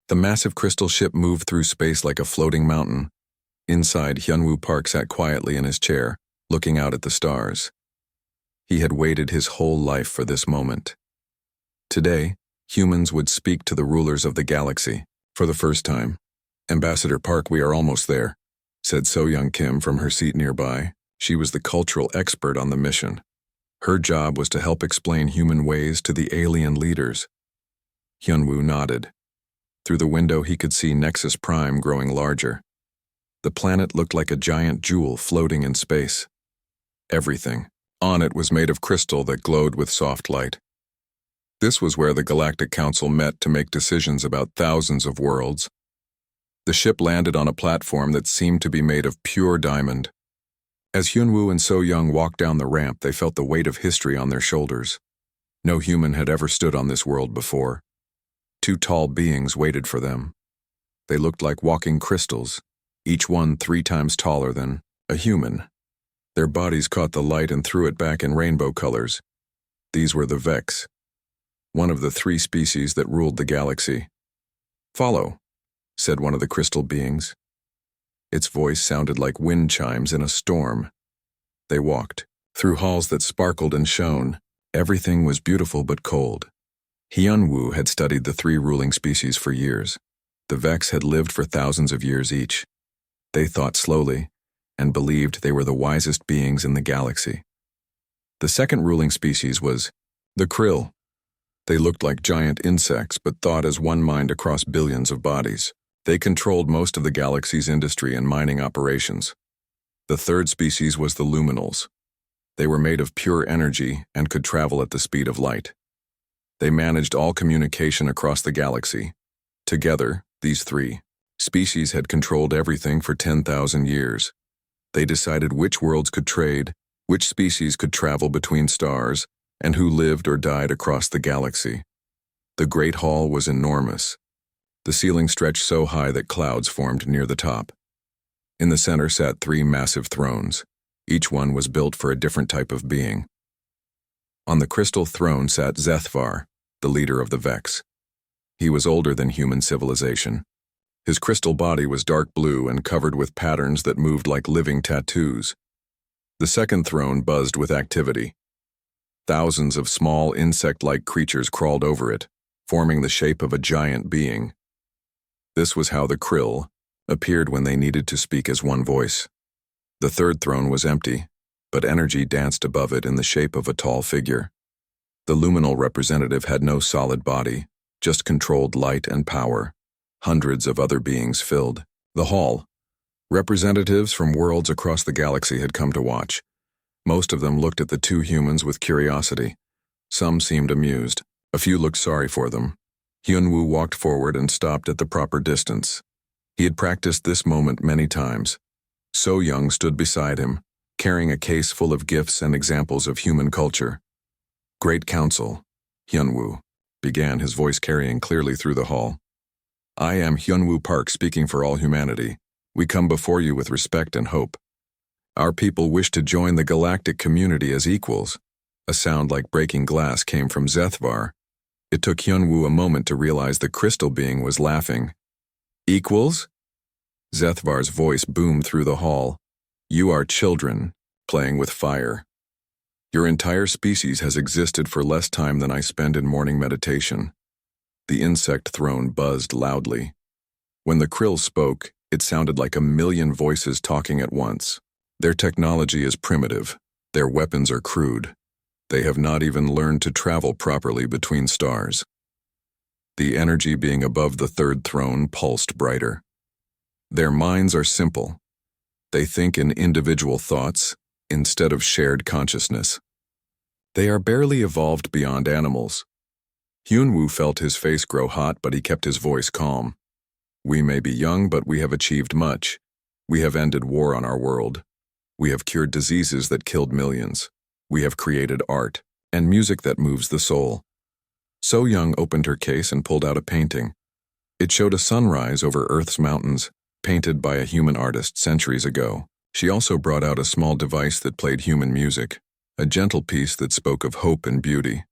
The massive crystal ship moved through space like a floating mountain. Inside, Hyunwoo Park sat quietly in his chair, looking out at the stars. He had waited his whole life for this moment. Today, humans would speak to the rulers of the galaxy. For the first time. "Ambassador Park, we are almost there," said So-Young Kim from her seat nearby. She was the cultural expert on the mission. Her job was to help explain human ways to the alien leaders. Hyunwoo nodded. Through the window he could see Nexus Prime growing larger. The planet looked like a giant jewel floating in space. Everything on it was made of crystal that glowed with soft light. This was where the Galactic Council met to make decisions about thousands of worlds. The ship landed on a platform that seemed to be made of pure diamond. As Hyunwoo and So-Young walked down the ramp, they felt the weight of history on their shoulders. No human had ever stood on this world before. Two tall beings waited for them. They looked like walking crystals, each one 3 times taller than a human. Their bodies caught the light and threw it back in rainbow colors. These were the Vex, one of the 3 species that ruled the galaxy. "Follow," said one of the crystal beings. Its voice sounded like wind chimes in a storm. They walked through halls that sparkled and shone. Everything was beautiful but cold. Hyunwoo had studied the 3 ruling species for years. The Vex had lived for thousands of years each. They thought slowly and believed they were the wisest beings in the galaxy. The second ruling species was the Krill. They looked like giant insects but thought as one mind across billions of bodies. They controlled most of the galaxy's industry and mining operations. The third species was the Luminals. They were made of pure energy and could travel at the speed of light. They managed all communication across the galaxy. Together, these 3 species had controlled everything for 10,000 years. They decided which worlds could trade, which species could travel between stars, and who lived or died across the galaxy. The Great Hall was enormous. The ceiling stretched so high that clouds formed near the top. In the center sat 3 massive thrones. Each one was built for a different type of being. On the crystal throne sat Zethvar, the leader of the Vex. He was older than human civilization. His crystal body was dark blue and covered with patterns that moved like living tattoos. The second throne buzzed with activity. Thousands of small insect-like creatures crawled over it, forming the shape of a giant being. This was how the Krill appeared when they needed to speak as one voice. The third throne was empty, but energy danced above it in the shape of a tall figure. The luminal representative had no solid body, just controlled light and power. Hundreds of other beings filled the hall. Representatives from worlds across the galaxy had come to watch. Most of them looked at the 2 humans with curiosity. Some seemed amused. A few looked sorry for them. Hyunwoo walked forward and stopped at the proper distance. He had practiced this moment many times. So-Young stood beside him, carrying a case full of gifts and examples of human culture. "Great Council," Hyunwoo began, his voice carrying clearly through the hall. "I am Hyunwoo Park, speaking for all humanity. We come before you with respect and hope. Our people wish to join the galactic community as equals." A sound like breaking glass came from Zethvar. It took Hyunwoo a moment to realize the crystal being was laughing. "Equals?" Zethvar's voice boomed through the hall. "You are children, playing with fire. Your entire species has existed for less time than I spend in morning meditation." The insect throne buzzed loudly. When the Krill spoke, it sounded like a million voices talking at once. "Their technology is primitive. Their weapons are crude. They have not even learned to travel properly between stars." The energy being above the third throne pulsed brighter. "Their minds are simple. They think in individual thoughts instead of shared consciousness. They are barely evolved beyond animals." Hyunwoo felt his face grow hot, but he kept his voice calm. "We may be young, but we have achieved much. We have ended war on our world. We have cured diseases that killed millions. We have created art and music that moves the soul." So-Young opened her case and pulled out a painting. It showed a sunrise over Earth's mountains, painted by a human artist centuries ago. She also brought out a small device that played human music, a gentle piece that spoke of hope and beauty.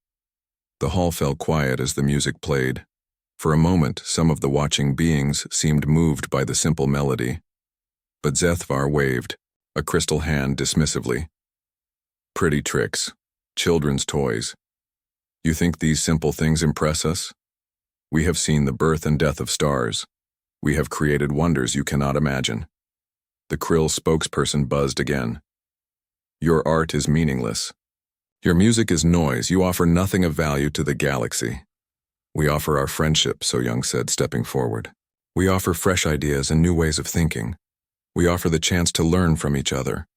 The hall fell quiet as the music played. For a moment, some of the watching beings seemed moved by the simple melody. But Zethvar waved, a crystal hand dismissively. Pretty tricks. Children's toys. You think these simple things impress us? We have seen the birth and death of stars. We have created wonders you cannot imagine. The Krill spokesperson buzzed again. Your art is meaningless. Your music is noise. You offer nothing of value to the galaxy. We offer our friendship, So Young said, stepping forward. We offer fresh ideas and new ways of thinking. We offer the chance to learn from each other.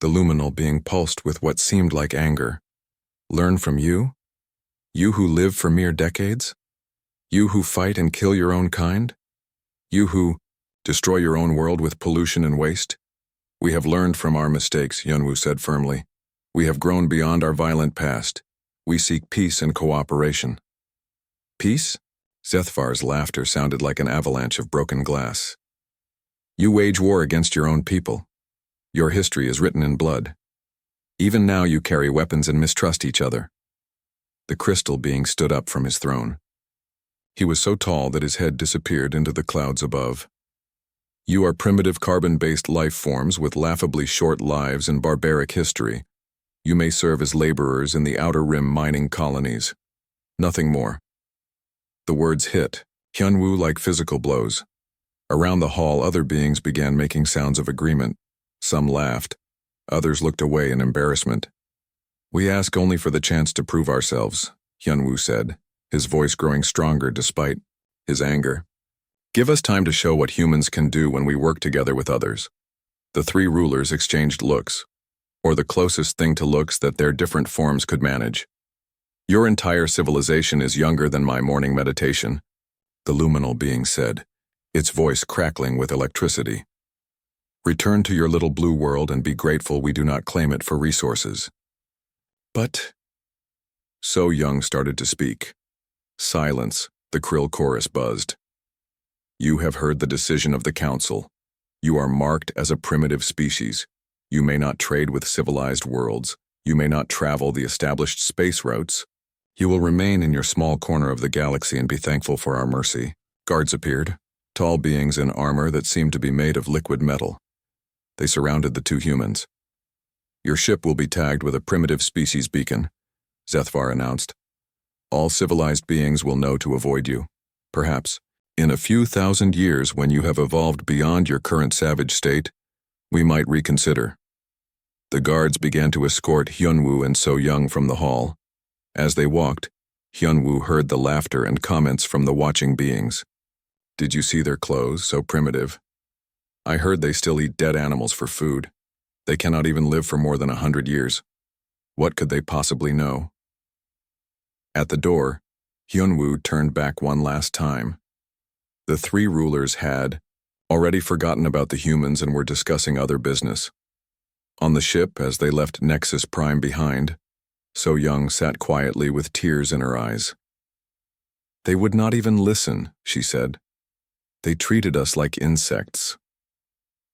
The luminal being pulsed with what seemed like anger. Learn from you? You who live for mere decades? You who fight and kill your own kind? You who destroy your own world with pollution and waste? We have learned from our mistakes, Yunwu said firmly. We have grown beyond our violent past. We seek peace and cooperation. Peace? Zethvar's laughter sounded like an avalanche of broken glass. You wage war against your own people. Your history is written in blood. Even now you carry weapons and mistrust each other. The crystal being stood up from his throne. He was so tall that his head disappeared into the clouds above. You are primitive carbon-based life forms with laughably short lives and barbaric history. You may serve as laborers in the Outer Rim mining colonies. Nothing more. The words hit, Hyunwoo like physical blows. Around the hall, other beings began making sounds of agreement. Some laughed. Others looked away in embarrassment. We ask only for the chance to prove ourselves, Hyunwoo said, his voice growing stronger despite his anger. Give us time to show what humans can do when we work together with others. The three rulers exchanged looks, or the closest thing to looks that their different forms could manage. Your entire civilization is younger than my morning meditation, the luminal being said, its voice crackling with electricity. Return to your little blue world and be grateful we do not claim it for resources. But... So Young started to speak. Silence, the Krill chorus buzzed. You have heard the decision of the Council. You are marked as a primitive species. You may not trade with civilized worlds. You may not travel the established space routes. You will remain in your small corner of the galaxy and be thankful for our mercy. Guards appeared, tall beings in armor that seemed to be made of liquid metal. They surrounded the two humans. Your ship will be tagged with a primitive species beacon, Zethvar announced. All civilized beings will know to avoid you. Perhaps, in a few thousand years when you have evolved beyond your current savage state, we might reconsider. The guards began to escort Hyunwoo and So Young from the hall. As they walked, Hyunwoo heard the laughter and comments from the watching beings. Did you see their clothes, so primitive? I heard they still eat dead animals for food. They cannot even live for more than 100 years. What could they possibly know? At the door, Hyunwoo turned back one last time. The three rulers had already forgotten about the humans and were discussing other business. On the ship, as they left Nexus Prime behind, So Young sat quietly with tears in her eyes. They would not even listen, she said. They treated us like insects.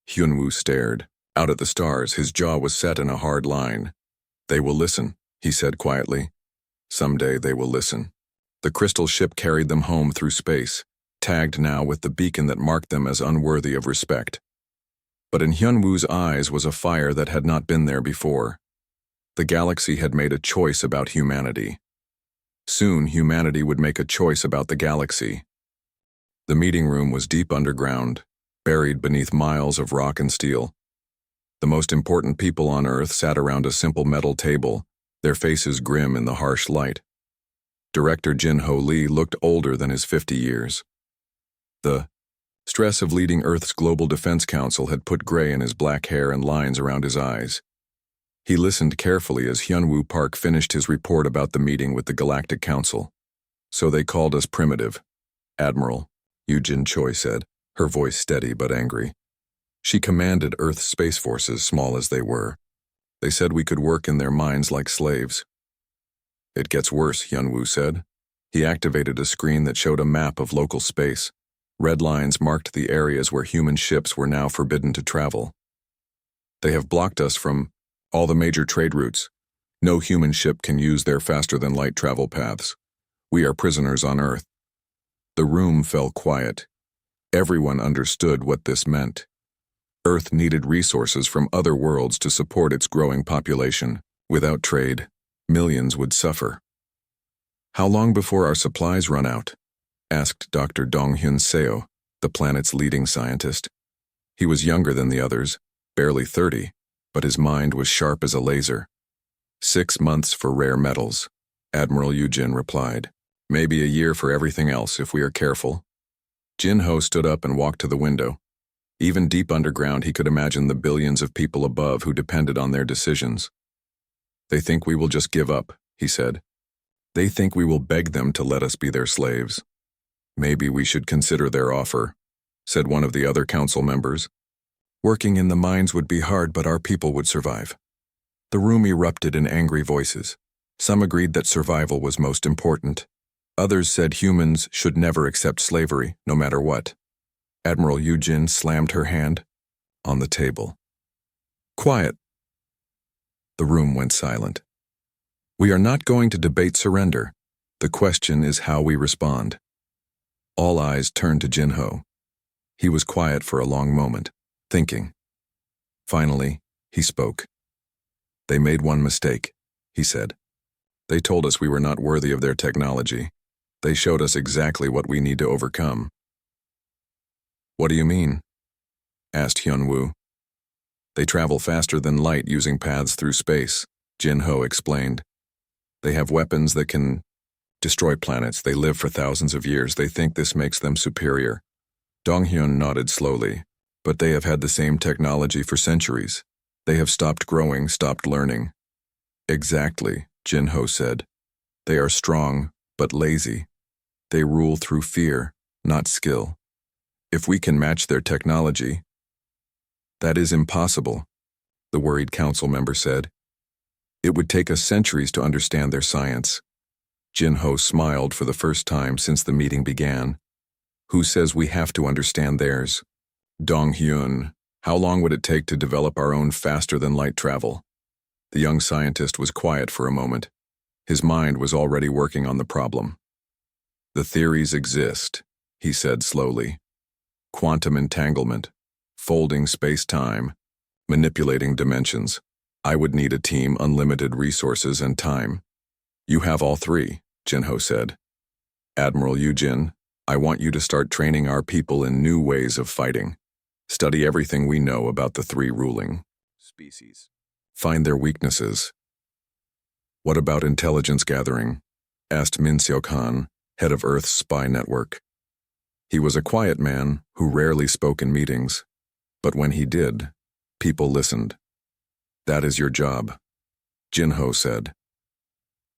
Hyunwoo stared. Out at the stars, his jaw was set in a hard line. They will listen, he said quietly. Someday they will listen. The crystal ship carried them home through space, tagged now with the beacon that marked them as unworthy of respect. But in Hyunwoo's eyes was a fire that had not been there before. The galaxy had made a choice about humanity. Soon humanity would make a choice about the galaxy. The meeting room was deep underground, buried beneath miles of rock and steel. The most important people on Earth sat around a simple metal table, their faces grim in the harsh light. Director Jin-Ho Lee looked older than his 50 years. The stress of leading Earth's Global Defense Council had put gray in his black hair and lines around his eyes. He listened carefully as Hyunwoo Park finished his report about the meeting with the Galactic Council. So they called us primitive, Admiral, Yujin Choi said, her voice steady but angry. She commanded Earth's space forces, small as they were. They said we could work in their mines like slaves. It gets worse, Hyunwoo said. He activated a screen that showed a map of local space. Red lines marked the areas where human ships were now forbidden to travel. They have blocked us from all the major trade routes. No human ship can use their faster-than-light travel paths. We are prisoners on Earth. The room fell quiet. Everyone understood what this meant. Earth needed resources from other worlds to support its growing population. Without trade, millions would suffer. "How long before our supplies run out?" asked Dr. Donghyun Seo, the planet's leading scientist. He was younger than the others, barely 30, but his mind was sharp as a laser. 6 months for rare metals," Admiral Yujin replied. "Maybe a year for everything else if we are careful." Jin-ho stood up and walked to the window. Even deep underground, he could imagine the billions of people above who depended on their decisions. "They think we will just give up," he said. "They think we will beg them to let us be their slaves." "Maybe we should consider their offer," said one of the other council members. "Working in the mines would be hard, but our people would survive." The room erupted in angry voices. Some agreed that survival was most important. Others said humans should never accept slavery, no matter what. Admiral Yujin slammed her hand on the table. "Quiet." The room went silent. "We are not going to debate surrender. The question is how we respond." All eyes turned to Jin-ho. He was quiet for a long moment, thinking. Finally, he spoke. "They made one mistake," he said. "They told us we were not worthy of their technology. They showed us exactly what we need to overcome." "What do you mean?" asked Hyun-woo. "They travel faster than light using paths through space," Jin-ho explained. "They have weapons that can destroy planets. They live for thousands of years. They think this makes them superior." Donghyun nodded slowly. "But they have had the same technology for centuries. They have stopped growing, stopped learning." "Exactly," Jin-ho said. "They are strong, but lazy. They rule through fear, not skill. If we can match their technology—" "That is impossible," the worried council member said. "It would take us centuries to understand their science." Jin-ho smiled for the first time since the meeting began. "Who says we have to understand theirs?" "Dong-hyun, how long would it take to develop our own faster-than-light travel?" The young scientist was quiet for a moment. His mind was already working on the problem. "The theories exist," he said slowly. "Quantum entanglement, folding space-time, manipulating dimensions. I would need a team, unlimited resources, and time." "You have all three," Jin-ho said. "Admiral Yujin, I want you to start training our people in new ways of fighting. Study everything we know about the three ruling species. Find their weaknesses." "What about intelligence gathering?" asked Min Seok-han, head of Earth's spy network. He was a quiet man who rarely spoke in meetings, but when he did, people listened. "That is your job," Jin-ho said.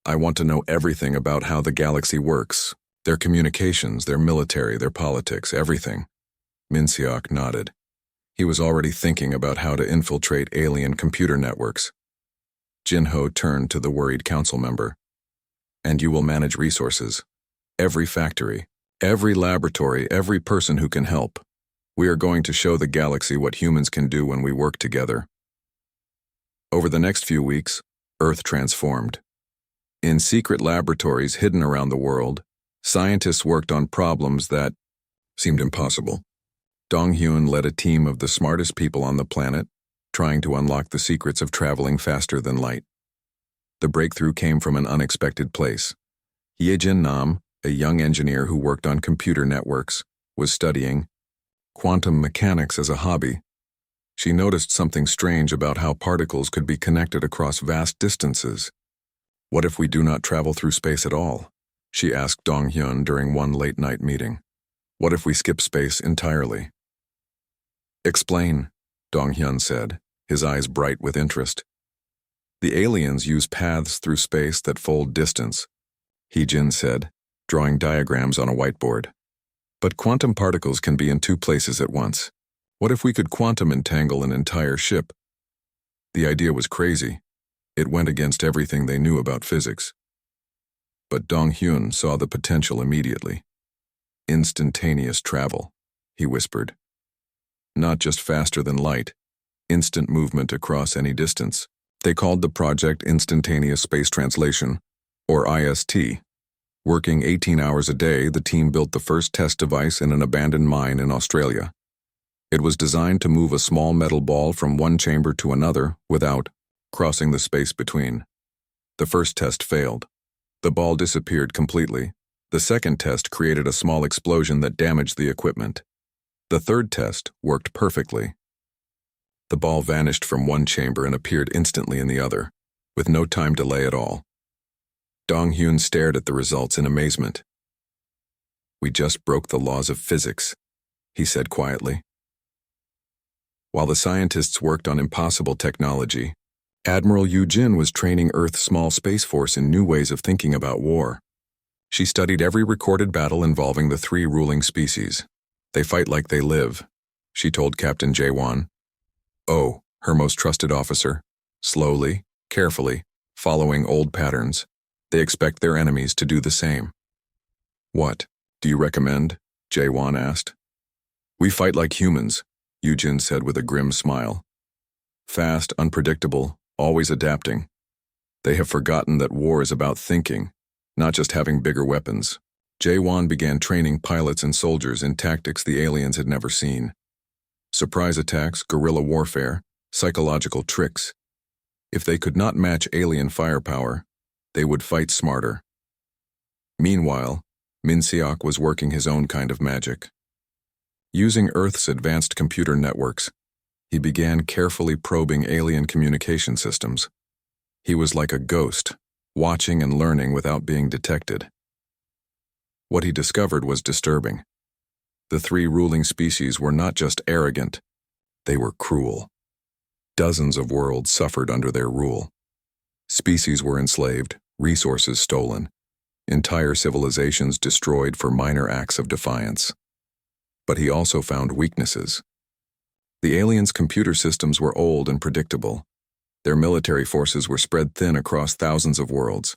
"I want to know everything about how the galaxy works, their communications, their military, their politics, everything." Min Seok nodded. He was already thinking about how to infiltrate alien computer networks. Jin-ho turned to the worried council member. "And you will manage resources. Every factory, every laboratory, every person who can help. We are going to show the galaxy what humans can do when we work together." Over the next few weeks, Earth transformed. In secret laboratories hidden around the world, scientists worked on problems that seemed impossible. Dong-hyun led a team of the smartest people on the planet, trying to unlock the secrets of traveling faster than light. The breakthrough came from an unexpected place. Ye-jin Nam, a young engineer who worked on computer networks, was studying quantum mechanics as a hobby. She noticed something strange about how particles could be connected across vast distances. "What if we do not travel through space at all?" she asked Dong-hyun during one late-night meeting. "What if we skip space entirely?" "Explain," Dong-hyun said, his eyes bright with interest. "The aliens use paths through space that fold distance," Hee-jin said, drawing diagrams on a whiteboard. "But quantum particles can be in two places at once. What if we could quantum entangle an entire ship?" The idea was crazy. It went against everything they knew about physics. But Dong-hyun saw the potential immediately. "Instantaneous travel," he whispered. "Not just faster than light, instant movement across any distance." They called the project Instantaneous Space Translation, or IST. Working 18 hours a day, the team built the first test device in an abandoned mine in Australia. It was designed to move a small metal ball from one chamber to another without crossing the space between. The first test failed. The ball disappeared completely. The second test created a small explosion that damaged the equipment. The third test worked perfectly. The ball vanished from one chamber and appeared instantly in the other, with no time delay at all. Dong-hyun stared at the results in amazement. "We just broke the laws of physics," he said quietly. While the scientists worked on impossible technology, Admiral Yu Jin was training Earth's small space force in new ways of thinking about war. She studied every recorded battle involving the three ruling species. "They fight like they live," she told Captain Jae-won. Oh, her most trusted officer. Slowly, carefully, following old patterns. They expect their enemies to do the same. "What do you recommend?" Jae-won asked. "We fight like humans," Yu-jin said with a grim smile. "Fast, unpredictable, always adapting. They have forgotten that war is about thinking, not just having bigger weapons." Jae-won began training pilots and soldiers in tactics the aliens had never seen. Surprise attacks, guerrilla warfare, psychological tricks. If they could not match alien firepower, they would fight smarter. Meanwhile, Min Seok was working his own kind of magic. Using Earth's advanced computer networks, he began carefully probing alien communication systems. He was like a ghost, watching and learning without being detected. What he discovered was disturbing. The three ruling species were not just arrogant, they were cruel. Dozens of worlds suffered under their rule. Species were enslaved, resources stolen, entire civilizations destroyed for minor acts of defiance. But he also found weaknesses. The aliens' computer systems were old and predictable. Their military forces were spread thin across thousands of worlds.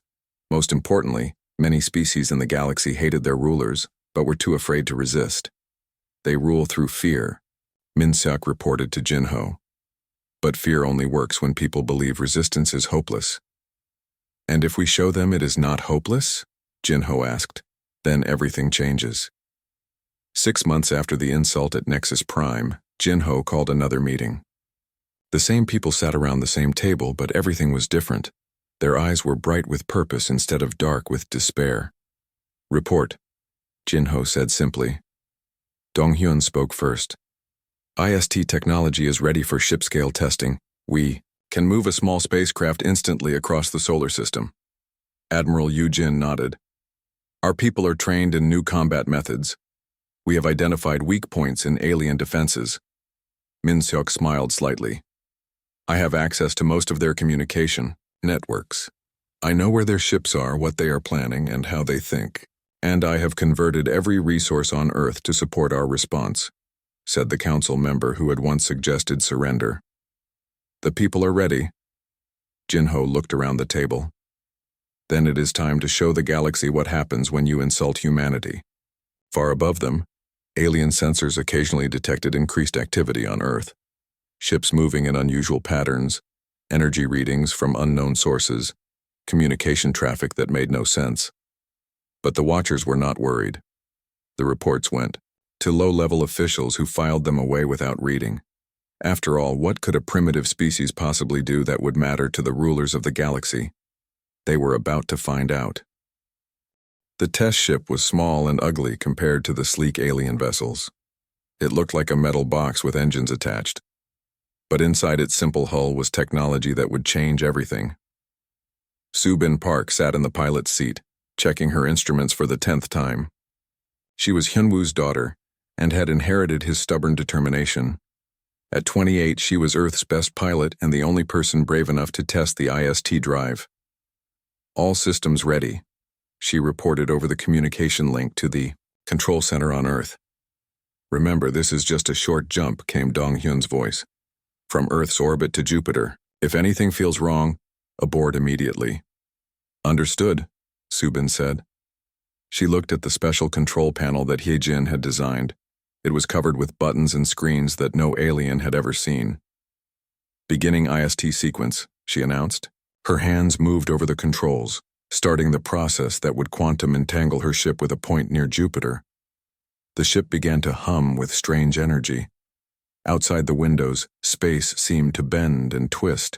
Most importantly, many species in the galaxy hated their rulers, but were too afraid to resist. They rule through fear, Min Seok reported to Jinho. But fear only works when people believe resistance is hopeless. "And if we show them it is not hopeless?" Jinho asked. "Then everything changes." 6 months after the insult at Nexus Prime, Jinho called another meeting. The same people sat around the same table, but everything was different. Their eyes were bright with purpose instead of dark with despair. "Report," Jinho said simply. Dong-hyun spoke first. "IST technology is ready for ship-scale testing. We can move a small spacecraft instantly across the solar system." Admiral Yu Jin nodded. "Our people are trained in new combat methods. We have identified weak points in alien defenses." Min Seok smiled slightly. "I have access to most of their communication networks. I know where their ships are, what they are planning, and how they think. And I have converted every resource on Earth to support our response," said the council member who had once suggested surrender. "The people are ready." Jinho looked around the table. "Then it is time to show the galaxy what happens when you insult humanity." Far above them, alien sensors occasionally detected increased activity on Earth. Ships moving in unusual patterns, energy readings from unknown sources, communication traffic that made no sense. But the watchers were not worried. The reports went to low-level officials who filed them away without reading. After all, what could a primitive species possibly do that would matter to the rulers of the galaxy? They were about to find out. The test ship was small and ugly compared to the sleek alien vessels. It looked like a metal box with engines attached. But inside its simple hull was technology that would change everything. Subin Park sat in the pilot's seat, checking her instruments for the 10th time. She was Hyunwoo's daughter, and had inherited his stubborn determination. At 28, she was Earth's best pilot and the only person brave enough to test the IST drive. "All systems ready," she reported over the communication link to the control center on Earth. "Remember, this is just a short jump," came Dong-hyun's voice. "From Earth's orbit to Jupiter. If anything feels wrong, abort immediately." "Understood," Subin said. She looked at the special control panel that Hyejin had designed. It was covered with buttons and screens that no alien had ever seen. "Beginning IST sequence," she announced. Her hands moved over the controls. starting the process that would quantum entangle her ship with a point near Jupiter. The ship began to hum with strange energy. Outside the windows, space seemed to bend and twist.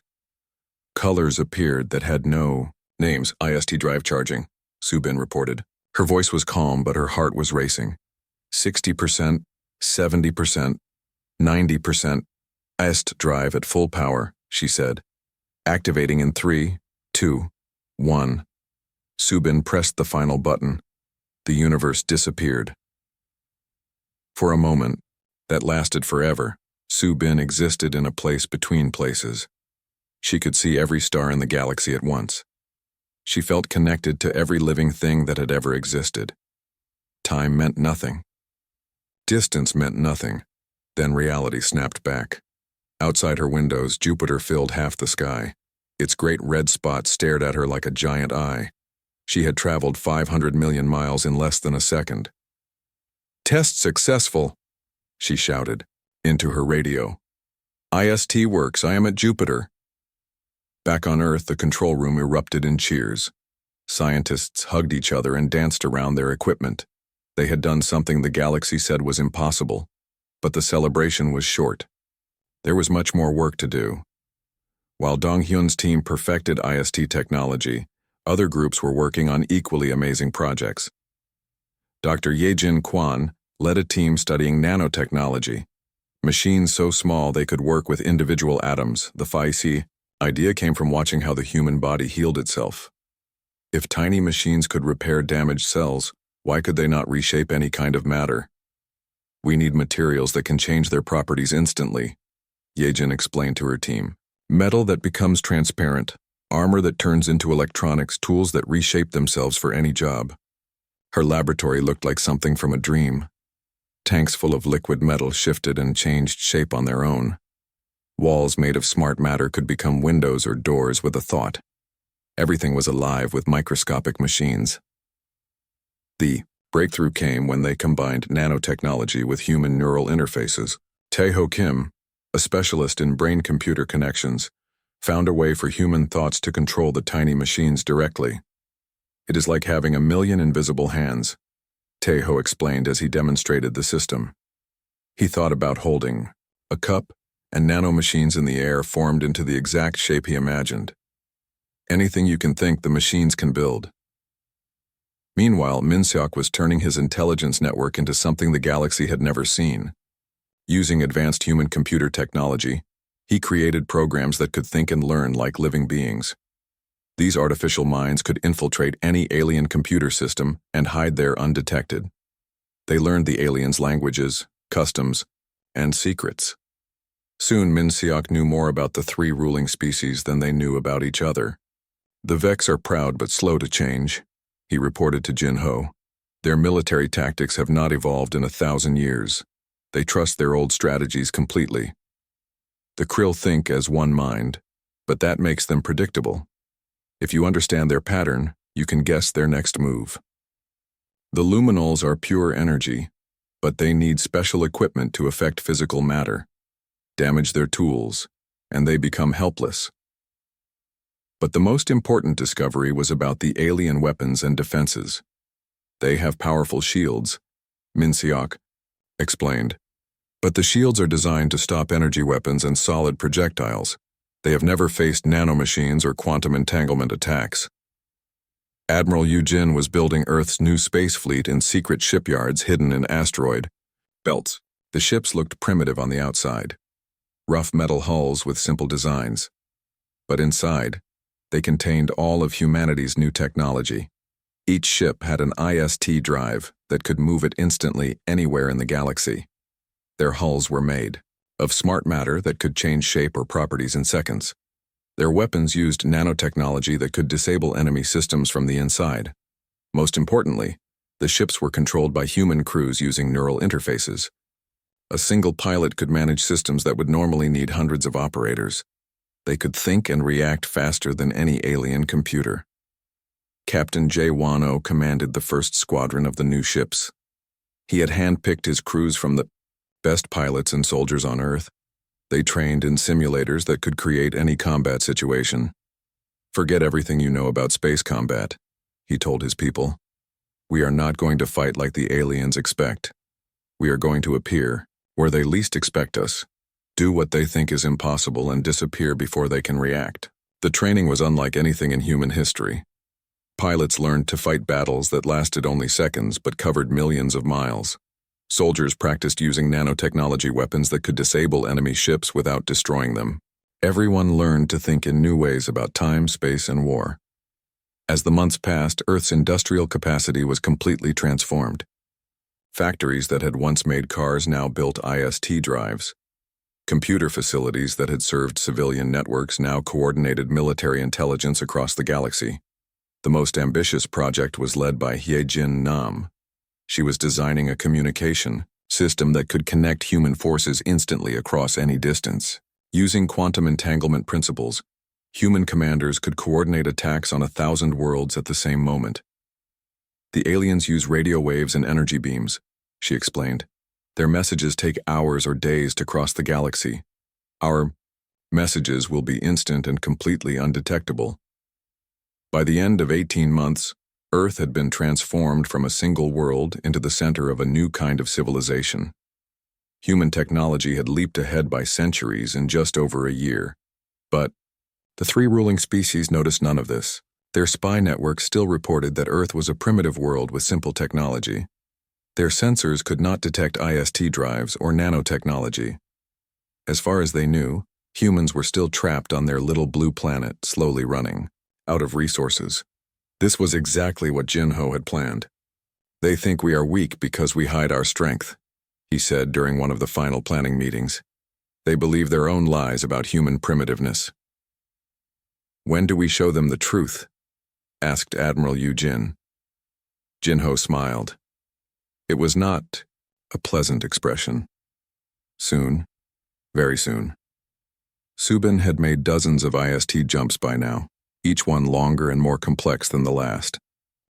Colors appeared that had no names. IST drive charging, Subin reported. Her voice was calm, but her heart was racing. 60%, 70%, 90%. IST drive at full power, she said. Activating in 3, 2, 1. Subin pressed the final button. The universe disappeared. For a moment, that lasted forever, Subin existed in a place between places. She could see every star in the galaxy at once. She felt connected to every living thing that had ever existed. Time meant nothing. Distance meant nothing. Then reality snapped back. Outside her windows, Jupiter filled half the sky. Its great red spot stared at her like a giant eye. She had traveled 500 million miles in less than a second. "Test successful," she shouted into her radio. "IST works, I am at Jupiter." Back on Earth, the control room erupted in cheers. Scientists hugged each other and danced around their equipment. They had done something the galaxy said was impossible, but the celebration was short. There was much more work to do. While Donghyun's team perfected IST technology, other groups were working on equally amazing projects. Dr. Yejin Kwan led a team studying nanotechnology, machines so small they could work with individual atoms. The Phi idea came from watching how the human body healed itself. If tiny machines could repair damaged cells, why could they not reshape any kind of matter? "We need materials that can change their properties instantly," Yejin explained to her team. "Metal that becomes transparent, armor that turns into electronics, tools that reshape themselves for any job." Her laboratory looked like something from a dream. Tanks full of liquid metal shifted and changed shape on their own. Walls made of smart matter could become windows or doors with a thought. Everything was alive with microscopic machines. The breakthrough came when they combined nanotechnology with human neural interfaces. Tae-ho Kim, a specialist in brain-computer connections, found a way for human thoughts to control the tiny machines directly. "It is like having 1,000,000 invisible hands," Tae-ho explained as he demonstrated the system. He thought about holding a cup, and nanomachines in the air formed into the exact shape he imagined. Anything you can think, the machines can build. Meanwhile, Min-seok was turning his intelligence network into something the galaxy had never seen. Using advanced human-computer technology, he created programs that could think and learn like living beings. These artificial minds could infiltrate any alien computer system and hide there undetected. They learned the aliens' languages, customs, and secrets. Soon, Min-seok knew more about the 3 ruling species than they knew about each other. "The Vex are proud but slow to change," he reported to Jin-ho. "Their military tactics have not evolved in 1,000 years. They trust their old strategies completely. The Krill think as one mind, but that makes them predictable. If you understand their pattern, you can guess their next move. The luminols are pure energy, but they need special equipment to affect physical matter. Damage their tools, and they become helpless." But the most important discovery was about the alien weapons and defenses. "They have powerful shields," Min-seok explained. "But the shields are designed to stop energy weapons and solid projectiles. They have never faced nanomachines or quantum entanglement attacks." Admiral Yujin was building Earth's new space fleet in secret shipyards hidden in asteroid belts. The ships looked primitive on the outside. Rough metal hulls with simple designs. But inside, they contained all of humanity's new technology. Each ship had an IST drive that could move it instantly anywhere in the galaxy. Their hulls were made of smart matter that could change shape or properties in seconds. Their weapons used nanotechnology that could disable enemy systems from the inside. Most importantly, the ships were controlled by human crews using neural interfaces. A single pilot could manage systems that would normally need hundreds of operators. They could think and react faster than any alien computer. Captain Jae Won-oh commanded the first squadron of the new ships. He had handpicked his crews from the best pilots and soldiers on Earth. They trained in simulators that could create any combat situation. Forget everything you know about space combat, he told his people. We are not going to fight like the aliens expect. We are going to appear where they least expect us, do what they think is impossible, and disappear before they can react. The training was unlike anything in human history. Pilots learned to fight battles that lasted only seconds but covered millions of miles. Soldiers practiced using nanotechnology weapons that could disable enemy ships without destroying them. Everyone learned to think in new ways about time, space, and war. As the months passed, Earth's industrial capacity was completely transformed. Factories that had once made cars now built IST drives. Computer facilities that had served civilian networks now coordinated military intelligence across the galaxy. The most ambitious project was led by Hyejin Nam. She was designing a communication system that could connect human forces instantly across any distance. Using quantum entanglement principles, human commanders could coordinate attacks on 1,000 worlds at the same moment. The aliens use radio waves and energy beams, she explained. Their messages take hours or days to cross the galaxy. Our messages will be instant and completely undetectable. By the end of 18 months, Earth had been transformed from a single world into the center of a new kind of civilization. Human technology had leaped ahead by centuries in just over a year. But the three ruling species noticed none of this. Their spy network still reported that Earth was a primitive world with simple technology. Their sensors could not detect IST drives or nanotechnology. As far as they knew, humans were still trapped on their little blue planet, slowly running, out of resources. This was exactly what Jinho had planned. They think we are weak because we hide our strength, he said during one of the final planning meetings. They believe their own lies about human primitiveness. When do we show them the truth? Asked Admiral Yujin. Jinho smiled. It was not a pleasant expression. Soon, very soon. Subin had made dozens of IST jumps by now, each one longer and more complex than the last.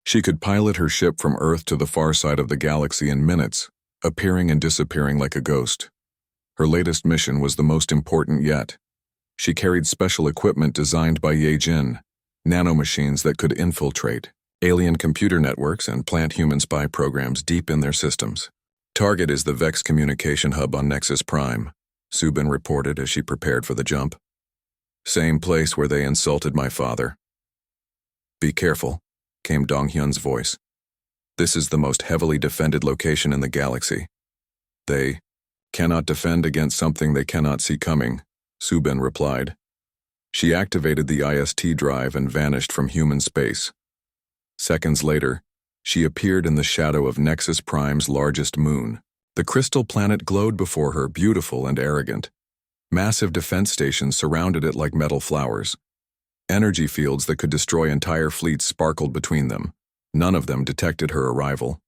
She could pilot her ship from Earth to the far side of the galaxy in minutes, appearing and disappearing like a ghost. Her latest mission was the most important yet. She carried special equipment designed by Yejin, nanomachines that could infiltrate alien computer networks and plant human spy programs deep in their systems. Target is the Vex communication hub on Nexus Prime, Subin reported as she prepared for the jump. Same place where they insulted my father. Be careful, came Donghyun's voice. This is the most heavily defended location in the galaxy. They cannot defend against something they cannot see coming, Subin replied. She activated the IST drive and vanished from human space. Seconds later, she appeared in the shadow of Nexus Prime's largest moon. The crystal planet glowed before her, beautiful and arrogant. Massive defense stations surrounded it like metal flowers. Energy fields that could destroy entire fleets sparkled between them. None of them detected her arrival.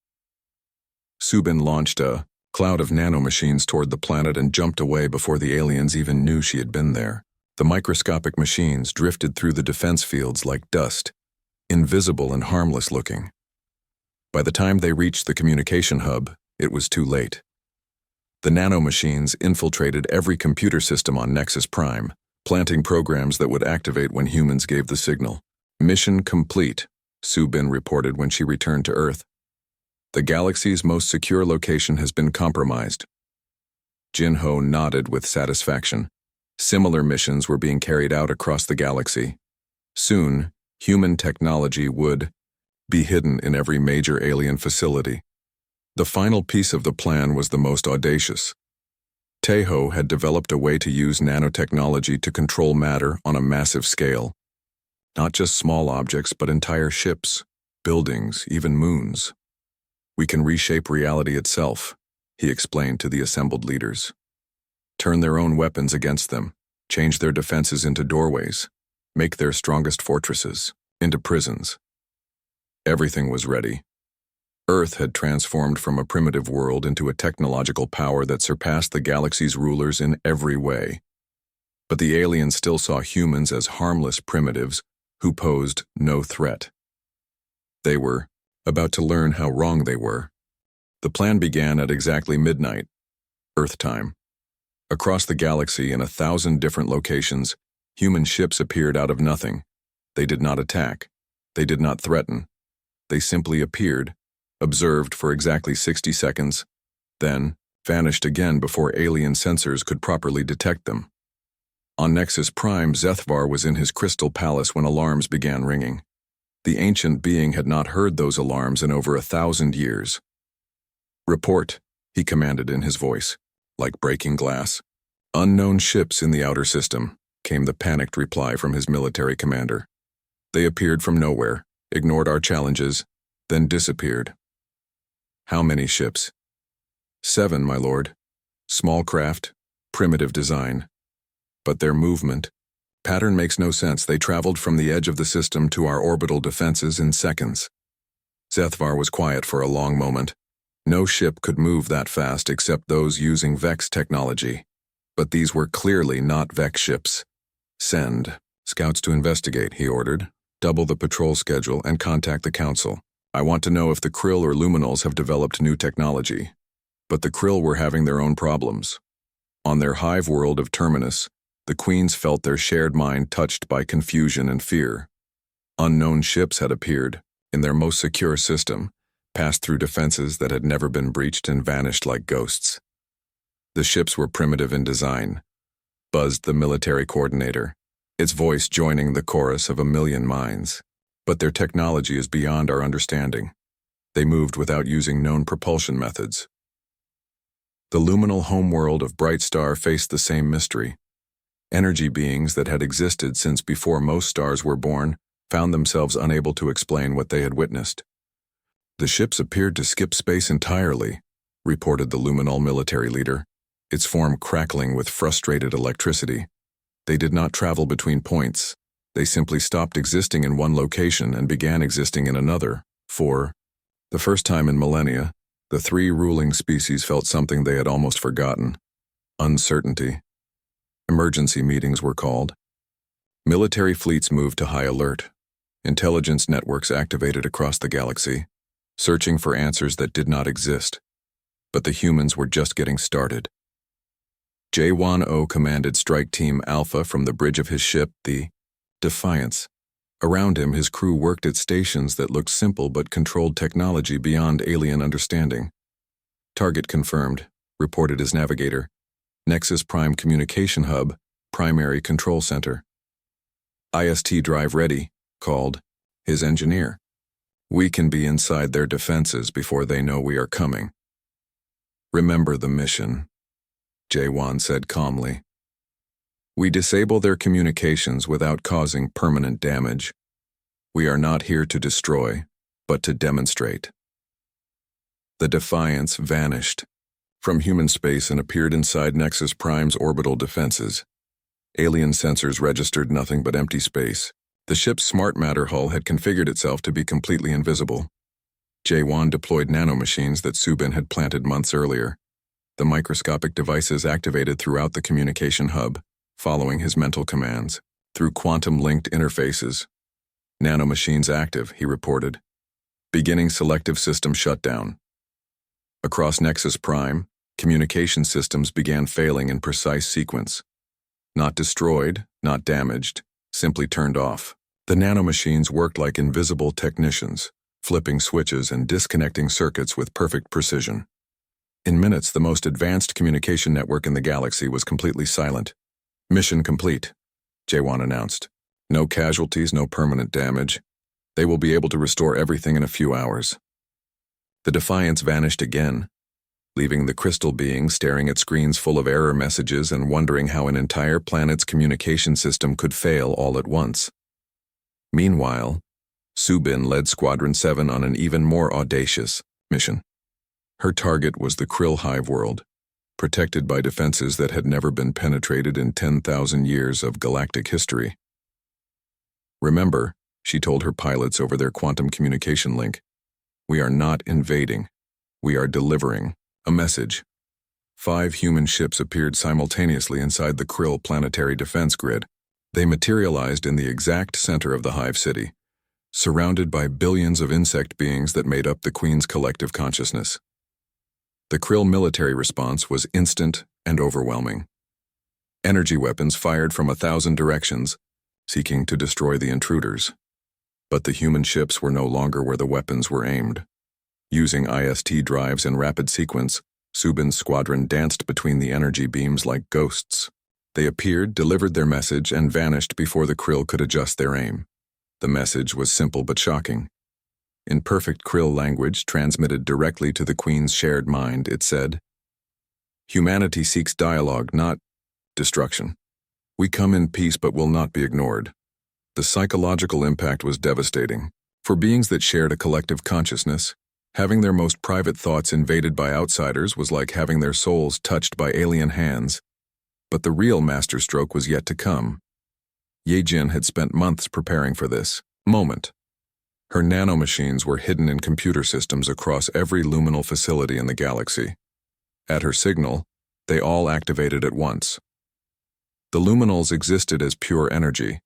Subin launched a cloud of nanomachines toward the planet and jumped away before the aliens even knew she had been there. The microscopic machines drifted through the defense fields like dust, invisible and harmless looking. By the time they reached the communication hub, it was too late. The nanomachines infiltrated every computer system on Nexus Prime, planting programs that would activate when humans gave the signal. Mission complete, Subin reported when she returned to Earth. The galaxy's most secure location has been compromised. Jinho nodded with satisfaction. Similar missions were being carried out across the galaxy. Soon, human technology would be hidden in every major alien facility. The final piece of the plan was the most audacious. Taeho had developed a way to use nanotechnology to control matter on a massive scale. Not just small objects, but entire ships, buildings, even moons. We can reshape reality itself, he explained to the assembled leaders. Turn their own weapons against them, change their defenses into doorways, make their strongest fortresses into prisons. Everything was ready. Earth had transformed from a primitive world into a technological power that surpassed the galaxy's rulers in every way. But the aliens still saw humans as harmless primitives who posed no threat. They were about to learn how wrong they were. The plan began at exactly midnight, Earth time. Across the galaxy in 1,000 different locations, human ships appeared out of nothing. They did not attack. They did not threaten. They simply appeared, observed for exactly 60 seconds, then vanished again before alien sensors could properly detect them. On Nexus Prime, Zethvar was in his crystal palace when alarms began ringing. The ancient being had not heard those alarms in over 1,000 years. "Report," he commanded in his voice, like breaking glass. "Unknown ships in the outer system," came the panicked reply from his military commander. "They appeared from nowhere, ignored our challenges, then disappeared." "How many ships?" "7, my lord. Small craft, primitive design. But their movement pattern makes no sense. They traveled from the edge of the system to our orbital defenses in seconds." Zethvar was quiet for a long moment. No ship could move that fast except those using Vex technology. But these were clearly not Vex ships. "Send scouts to investigate," he ordered. "Double the patrol schedule and contact the Council. I want to know if the Krill or Luminals have developed new technology." But the Krill were having their own problems. On their hive world of Terminus, the Queens felt their shared mind touched by confusion and fear. Unknown ships had appeared, in their most secure system, passed through defenses that had never been breached and vanished like ghosts. The ships were primitive in design, buzzed the military coordinator, its voice joining the chorus of a million minds. "But their technology is beyond our understanding. They moved without using known propulsion methods." The luminal homeworld of Bright Star faced the same mystery. Energy beings that had existed since before most stars were born found themselves unable to explain what they had witnessed. "The ships appeared to skip space entirely," reported the luminal military leader, its form crackling with frustrated electricity. "They did not travel between points. They simply stopped existing in one location and began existing in another. For the first time in millennia, the three ruling species felt something they had almost forgotten: uncertainty. Emergency meetings were called. Military fleets moved to high alert. Intelligence networks activated across the galaxy, searching for answers that did not exist. But the humans were just getting started. J-1O commanded Strike Team Alpha from the bridge of his ship, the Defiance. Around him, his crew worked at stations that looked simple but controlled technology beyond alien understanding. "Target confirmed," reported his navigator. "Nexus Prime Communication Hub, Primary Control Center." "IST drive ready," called his engineer. "We can be inside their defenses before they know we are coming." "Remember the mission," J-1 said calmly. "We disable their communications without causing permanent damage. We are not here to destroy, but to demonstrate." The Defiance vanished from human space and appeared inside Nexus Prime's orbital defenses. Alien sensors registered nothing but empty space. The ship's smart matter hull had configured itself to be completely invisible. J-1 deployed nanomachines that Subin had planted months earlier. The microscopic devices activated throughout the communication hub, following his mental commands, through quantum-linked interfaces. "Nanomachines active," he reported. "Beginning selective system shutdown." Across Nexus Prime, communication systems began failing in precise sequence. Not destroyed, not damaged, simply turned off. The nanomachines worked like invisible technicians, flipping switches and disconnecting circuits with perfect precision. In minutes, the most advanced communication network in the galaxy was completely silent. "Mission complete," J-1 announced. "No casualties, no permanent damage. They will be able to restore everything in a few hours." The Defiance vanished again, leaving the crystal being staring at screens full of error messages and wondering how an entire planet's communication system could fail all at once. Meanwhile, Subin led Squadron 7 on an even more audacious mission. Her target was the Krill Hive world, protected by defenses that had never been penetrated in 10,000 years of galactic history. "Remember," she told her pilots over their quantum communication link, "we are not invading. We are delivering a message." 5 human ships appeared simultaneously inside the Krill planetary defense grid. They materialized in the exact center of the Hive City, surrounded by billions of insect beings that made up the Queen's collective consciousness. The Krill military response was instant and overwhelming. Energy weapons fired from 1,000 directions, seeking to destroy the intruders. But the human ships were no longer where the weapons were aimed. Using IST drives in rapid sequence, Subin's squadron danced between the energy beams like ghosts. They appeared, delivered their message, and vanished before the Krill could adjust their aim. The message was simple but shocking. In perfect Krill language transmitted directly to the Queen's shared mind, it said, "Humanity seeks dialogue, not destruction. We come in peace but will not be ignored." The psychological impact was devastating. For beings that shared a collective consciousness, having their most private thoughts invaded by outsiders was like having their souls touched by alien hands. But the real masterstroke was yet to come. Ye Jin had spent months preparing for this moment. Her nanomachines were hidden in computer systems across every luminal facility in the galaxy. At her signal, they all activated at once. The luminals existed as pure energy,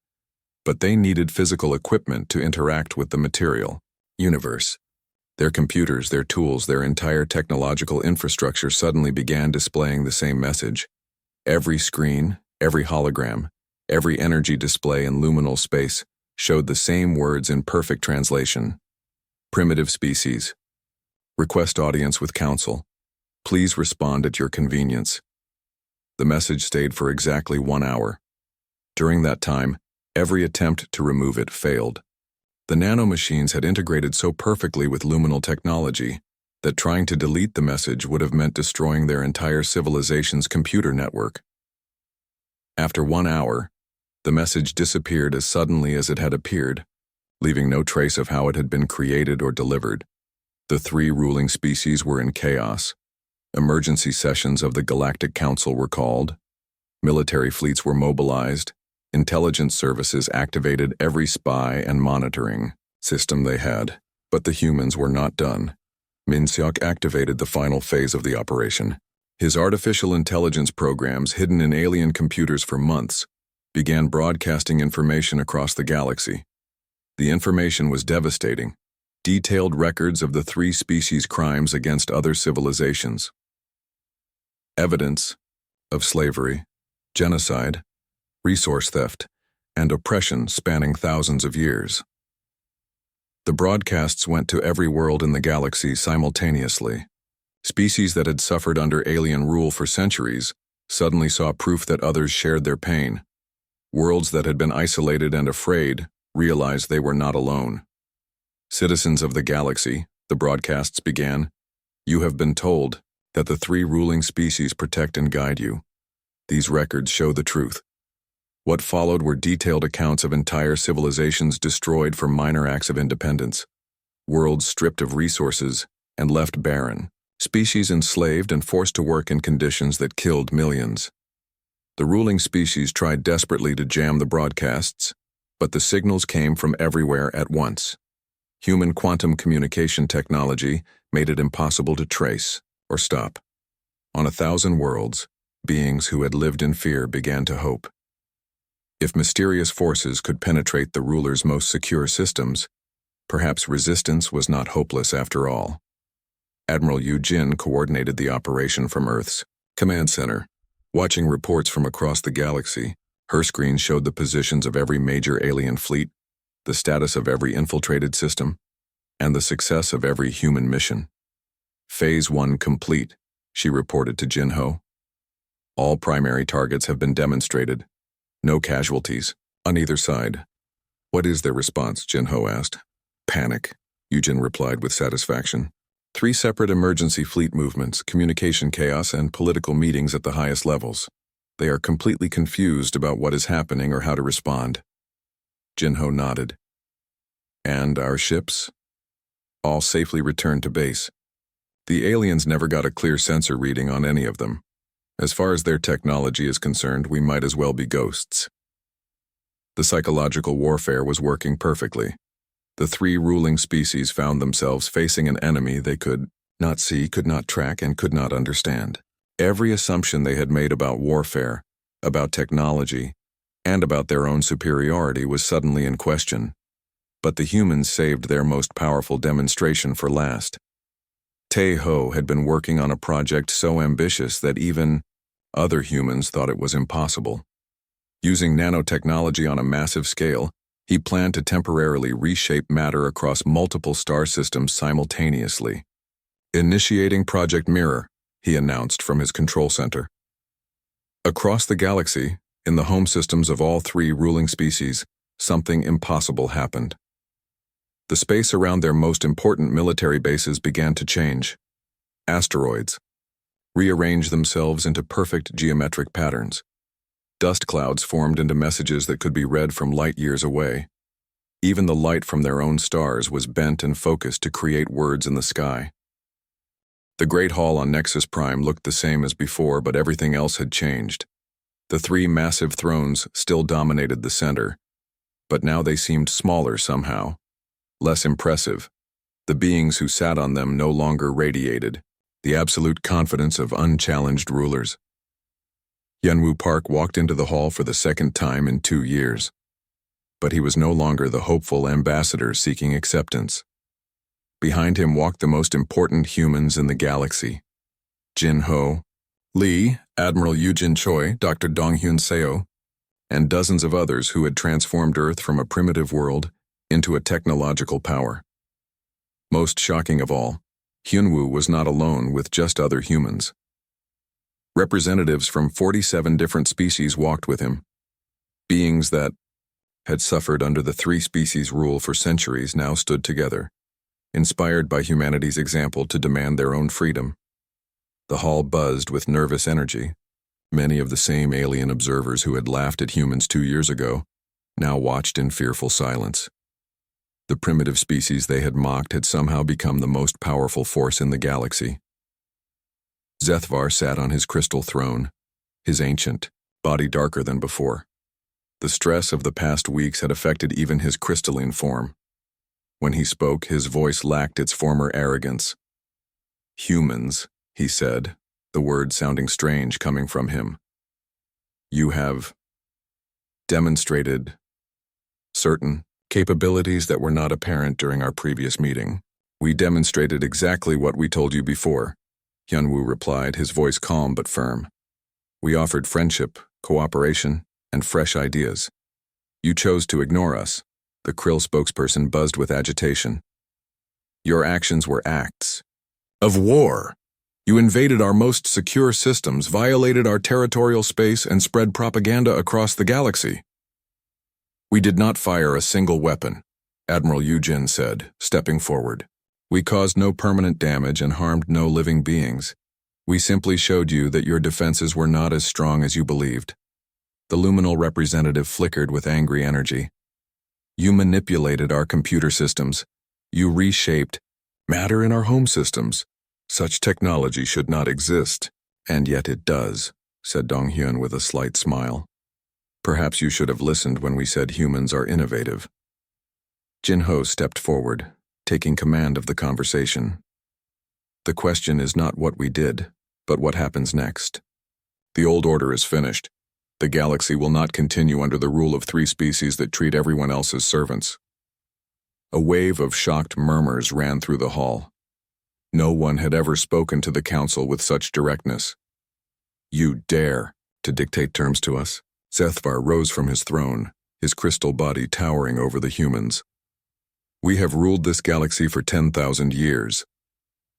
but they needed physical equipment to interact with the material universe. Their computers, their tools, their entire technological infrastructure suddenly began displaying the same message. Every screen, every hologram, every energy display in luminal space showed the same words in perfect translation. Primitive species. Request audience with council. Please respond at your convenience. The message stayed for exactly 1 hour. During that time, every attempt to remove it failed. The nanomachines had integrated so perfectly with luminal technology that trying to delete the message would have meant destroying their entire civilization's computer network. After 1 hour, the message disappeared as suddenly as it had appeared, leaving no trace of how it had been created or delivered. The 3 ruling species were in chaos. Emergency sessions of the Galactic Council were called. Military fleets were mobilized. Intelligence services activated every spy and monitoring system they had. But the humans were not done. Minseok activated the final phase of the operation. His artificial intelligence programs, hidden in alien computers for months, began broadcasting information across the galaxy. The information was devastating. Detailed records of the 3 species' crimes against other civilizations. Evidence of slavery, genocide, resource theft, and oppression spanning thousands of years. The broadcasts went to every world in the galaxy simultaneously. Species that had suffered under alien rule for centuries suddenly saw proof that others shared their pain. Worlds that had been isolated and afraid realized they were not alone. Citizens of the galaxy, the broadcasts began, you have been told that the 3 ruling species protect and guide you. These records show the truth. What followed were detailed accounts of entire civilizations destroyed for minor acts of independence, worlds stripped of resources and left barren, species enslaved and forced to work in conditions that killed millions. The ruling species tried desperately to jam the broadcasts, but the signals came from everywhere at once. Human quantum communication technology made it impossible to trace or stop. On 1,000 worlds, beings who had lived in fear began to hope. If mysterious forces could penetrate the ruler's most secure systems, perhaps resistance was not hopeless after all. Admiral Yu Jin coordinated the operation from Earth's command center. Watching reports from across the galaxy, her screen showed the positions of every major alien fleet, the status of every infiltrated system, and the success of every human mission. Phase 1 complete, she reported to Jinho. All primary targets have been demonstrated. No casualties, on either side. What is their response? Jinho asked. Panic, Yujin replied with satisfaction. 3 separate emergency fleet movements, communication chaos, and political meetings at the highest levels. They are completely confused about what is happening or how to respond. Jinho nodded. And our ships? All safely returned to base. The aliens never got a clear sensor reading on any of them. As far as their technology is concerned, we might as well be ghosts. The psychological warfare was working perfectly. The 3 ruling species found themselves facing an enemy they could not see, could not track, and could not understand. Every assumption they had made about warfare, about technology, and about their own superiority was suddenly in question. But the humans saved their most powerful demonstration for last. Tae-ho had been working on a project so ambitious that even other humans thought it was impossible. Using nanotechnology on a massive scale, he planned to temporarily reshape matter across multiple star systems simultaneously. Initiating Project Mirror, he announced from his control center. Across the galaxy, in the home systems of all three ruling species, something impossible happened. The space around their most important military bases began to change. Asteroids rearranged themselves into perfect geometric patterns. Dust clouds formed into messages that could be read from light years away. Even the light from their own stars was bent and focused to create words in the sky. The Great Hall on Nexus Prime looked the same as before, but everything else had changed. The three massive thrones still dominated the center, but now they seemed smaller somehow, less impressive. The beings who sat on them no longer radiated the absolute confidence of unchallenged rulers. Hyunwoo Park walked into the hall for the second time in 2 years. But he was no longer the hopeful ambassador seeking acceptance. Behind him walked the most important humans in the galaxy. Jin Ho, Lee, Admiral Yujin Choi, Dr. Donghyun Seo, and dozens of others who had transformed Earth from a primitive world into a technological power. Most shocking of all, Hyunwoo was not alone with just other humans. Representatives from 47 different species walked with him. Beings that had suffered under the three-species rule for centuries now stood together, inspired by humanity's example to demand their own freedom. The hall buzzed with nervous energy. Many of the same alien observers who had laughed at humans 2 years ago now watched in fearful silence. The primitive species they had mocked had somehow become the most powerful force in the galaxy. Zethvar sat on his crystal throne, his ancient body darker than before. The stress of the past weeks had affected even his crystalline form. When he spoke, his voice lacked its former arrogance. "Humans," he said, the word sounding strange coming from him. "You have demonstrated certain capabilities that were not apparent during our previous meeting. We demonstrated exactly what we told you before," Hyunwoo replied, his voice calm but firm. "We offered friendship, cooperation, and fresh ideas. You chose to ignore us." The Krill spokesperson buzzed with agitation. "Your actions were acts of war. You invaded our most secure systems, violated our territorial space, and spread propaganda across the galaxy." "We did not fire a single weapon," Admiral Yujin said, stepping forward. "We caused no permanent damage and harmed no living beings. We simply showed you that your defenses were not as strong as you believed." The luminal representative flickered with angry energy. "You manipulated our computer systems. You reshaped matter in our home systems. Such technology should not exist, and yet it does," said Donghyun with a slight smile. "Perhaps you should have listened when we said humans are innovative." Jin Ho stepped forward, taking command of the conversation. "The question is not what we did, but what happens next. The old order is finished. The galaxy will not continue under the rule of three species that treat everyone else as servants." A wave of shocked murmurs ran through the hall. No one had ever spoken to the council with such directness. "You dare to dictate terms to us?" Zethvar rose from his throne, his crystal body towering over the humans. "We have ruled this galaxy for 10,000 years.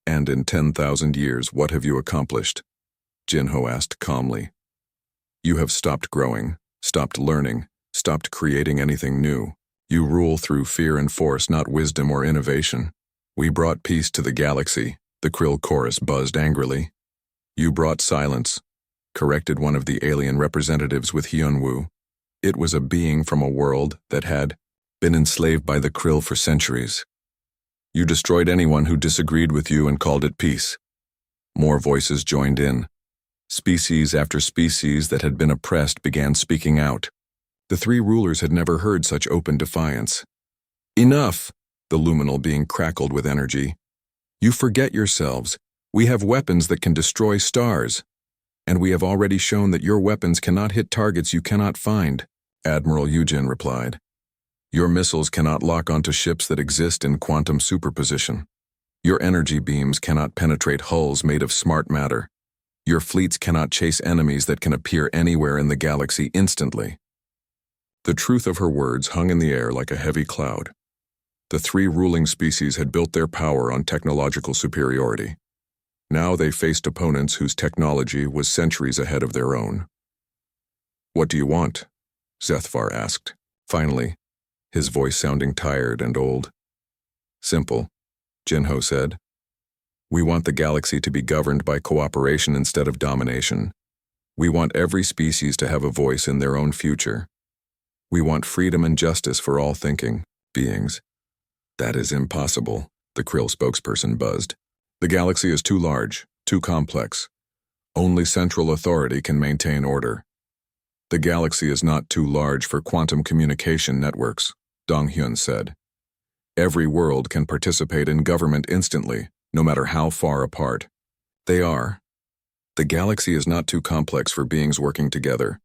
And in 10,000 years, what have you accomplished?" Jin Ho asked calmly. "You have stopped growing, stopped learning, stopped creating anything new. You rule through fear and force, not wisdom or innovation. We brought peace to the galaxy," the Krill chorus buzzed angrily. "You brought silence," corrected one of the alien representatives with Hyunwoo. It was a being from a world that had been enslaved by the Krill for centuries. "You destroyed anyone who disagreed with you and called it peace." More voices joined in. Species after species that had been oppressed began speaking out. The three rulers had never heard such open defiance. "Enough!" the luminal being crackled with energy. "You forget yourselves. We have weapons that can destroy stars. And we have already shown that your weapons cannot hit targets you cannot find," Admiral Yujin replied. "Your missiles cannot lock onto ships that exist in quantum superposition. Your energy beams cannot penetrate hulls made of smart matter. Your fleets cannot chase enemies that can appear anywhere in the galaxy instantly. The truth of her words hung in the air like a heavy cloud. The three ruling species had built their power on technological superiority. Now they faced opponents whose technology was centuries ahead of their own. "What do you want?" Zethvar asked, finally, his voice sounding tired and old. "Simple," Jinho said. "We want the galaxy to be governed by cooperation instead of domination. We want every species to have a voice in their own future. We want freedom and justice for all thinking beings." "That is impossible," the Krill spokesperson buzzed. "The galaxy is too large, too complex. Only central authority can maintain order." "The galaxy is not too large for quantum communication networks," Dong-hyun said. "Every world can participate in government instantly, no matter how far apart. They are. The galaxy is not too complex for beings working together,"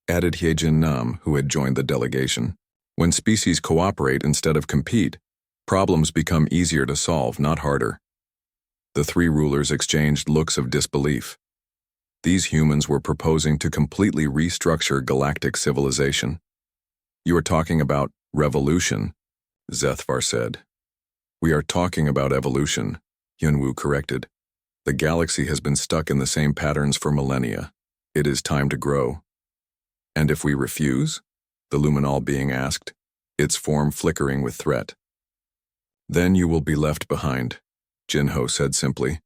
added Hyejin Nam, who had joined the delegation. "When species cooperate instead of compete, problems become easier to solve, not harder." The three rulers exchanged looks of disbelief. These humans were proposing to completely restructure galactic civilization. "You are talking about revolution," Zethvar said. "We are talking about evolution," Hyunwoo corrected. "The galaxy has been stuck in the same patterns for millennia. It is time to grow." "And if we refuse?" the luminol being asked, its form flickering with threat. "Then you will be left behind," Jinho said simply.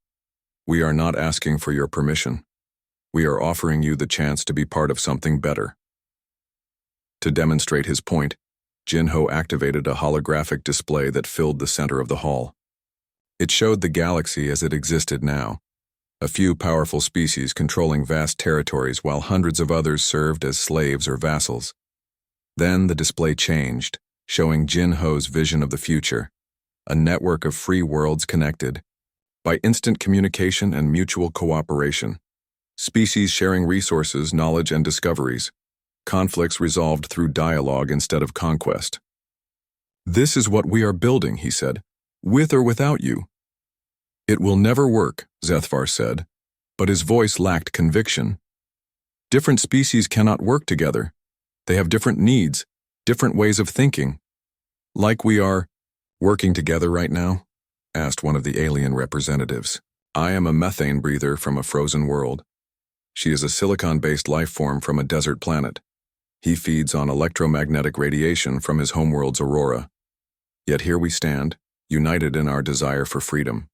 "We are not asking for your permission. We are offering you the chance to be part of something better." To demonstrate his point, Jinho activated a holographic display that filled the center of the hall. It showed the galaxy as it existed now, a few powerful species controlling vast territories while hundreds of others served as slaves or vassals. Then the display changed, showing Jinho's vision of the future, a network of free worlds connected by instant communication and mutual cooperation. Species sharing resources, knowledge, and discoveries. Conflicts resolved through dialogue instead of conquest. "This is what we are building," he said, "with or without you." "It will never work," Zethvar said, but his voice lacked conviction. "Different species cannot work together. They have different needs, different ways of thinking." "Like we are working together right now?" asked one of the alien representatives. "I am a methane breather from a frozen world. She is a silicon-based life form from a desert planet. He feeds on electromagnetic radiation from his homeworld's aurora. Yet here we stand, united in our desire for freedom."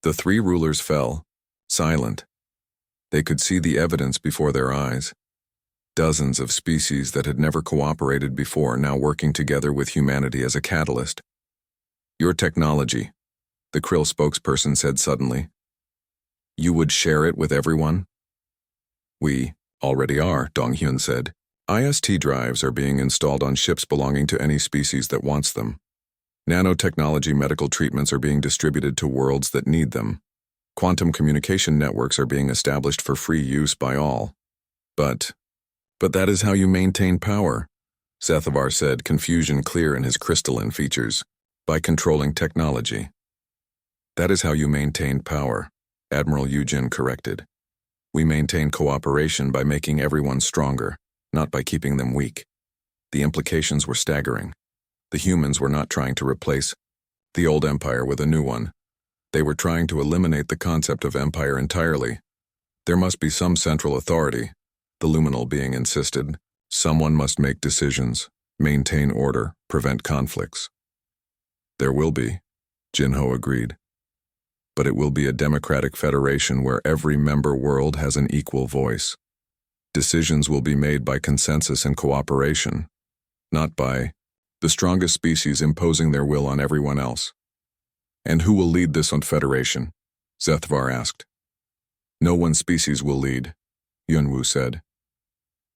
The three rulers fell, silent. They could see the evidence before their eyes. Dozens of species that had never cooperated before now working together with humanity as a catalyst. "Your technology," the Krill spokesperson said suddenly. "You would share it with everyone?" "We already are," Dong-hyun said. "IST drives are being installed on ships belonging to any species that wants them. Nanotechnology medical treatments are being distributed to worlds that need them. Quantum communication networks are being established for free use by all. But that is how you maintain power," Zethvar said, confusion clear in his crystalline features. "By controlling technology." "That is how you maintain power," Admiral Yujin corrected. "We maintain cooperation by making everyone stronger, not by keeping them weak." The implications were staggering. The humans were not trying to replace the old empire with a new one. They were trying to eliminate the concept of empire entirely. There must be some central authority, the luminal being insisted. Someone must make decisions, maintain order, prevent conflicts. "There will be," Jinho agreed. "But it will be a democratic federation where every member world has an equal voice. Decisions will be made by consensus and cooperation, not by the strongest species imposing their will on everyone else." "And who will lead this federation?" Zethvar asked. "No one species will lead," Yunwoo said.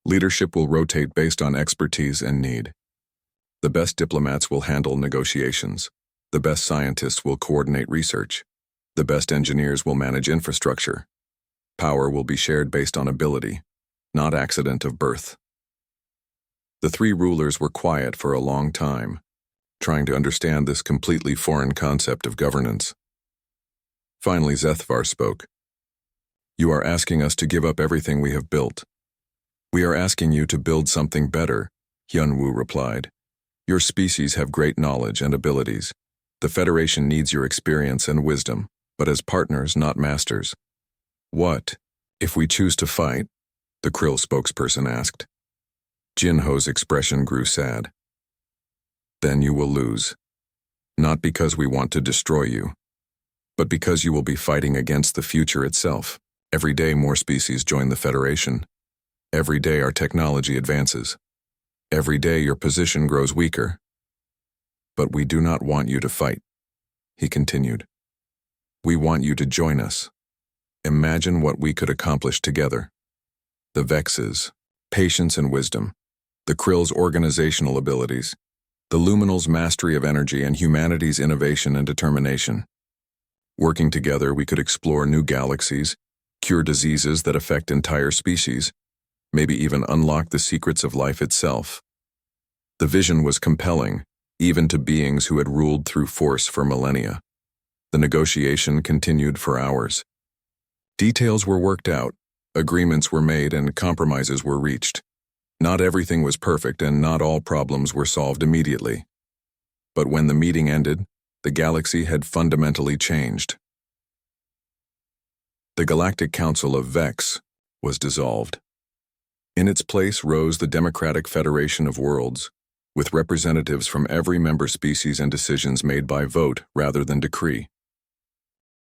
"Leadership will rotate based on expertise and need. The best diplomats will handle negotiations. The best scientists will coordinate research. The best engineers will manage infrastructure. Power will be shared based on ability, not accident of birth." The three rulers were quiet for a long time, trying to understand this completely foreign concept of governance. Finally, Zethvar spoke. "You are asking us to give up everything we have built. We are asking you to build something better, Hyunwoo replied. Your species have great knowledge and abilities. The Federation needs your experience and wisdom, but as partners, not masters. What if we choose to fight? The Krill spokesperson asked. Jinho's expression grew sad. Then you will lose. Not because we want to destroy you, but because you will be fighting against the future itself. Every day more species join the Federation. Every day our technology advances. Every day your position grows weaker. But we do not want you to fight, he continued. We want you to join us. Imagine what we could accomplish together. The Vex's patience and wisdom, the Krill's organizational abilities, the Luminal's mastery of energy, and humanity's innovation and determination. Working together, we could explore new galaxies, cure diseases that affect entire species, maybe even unlock the secrets of life itself. The vision was compelling, even to beings who had ruled through force for millennia. The negotiation continued for hours. Details were worked out, agreements were made, and compromises were reached. Not everything was perfect, and not all problems were solved immediately. But when the meeting ended, the galaxy had fundamentally changed. The Galactic Council of Vex was dissolved. In its place rose the Democratic Federation of Worlds, with representatives from every member species and decisions made by vote rather than decree.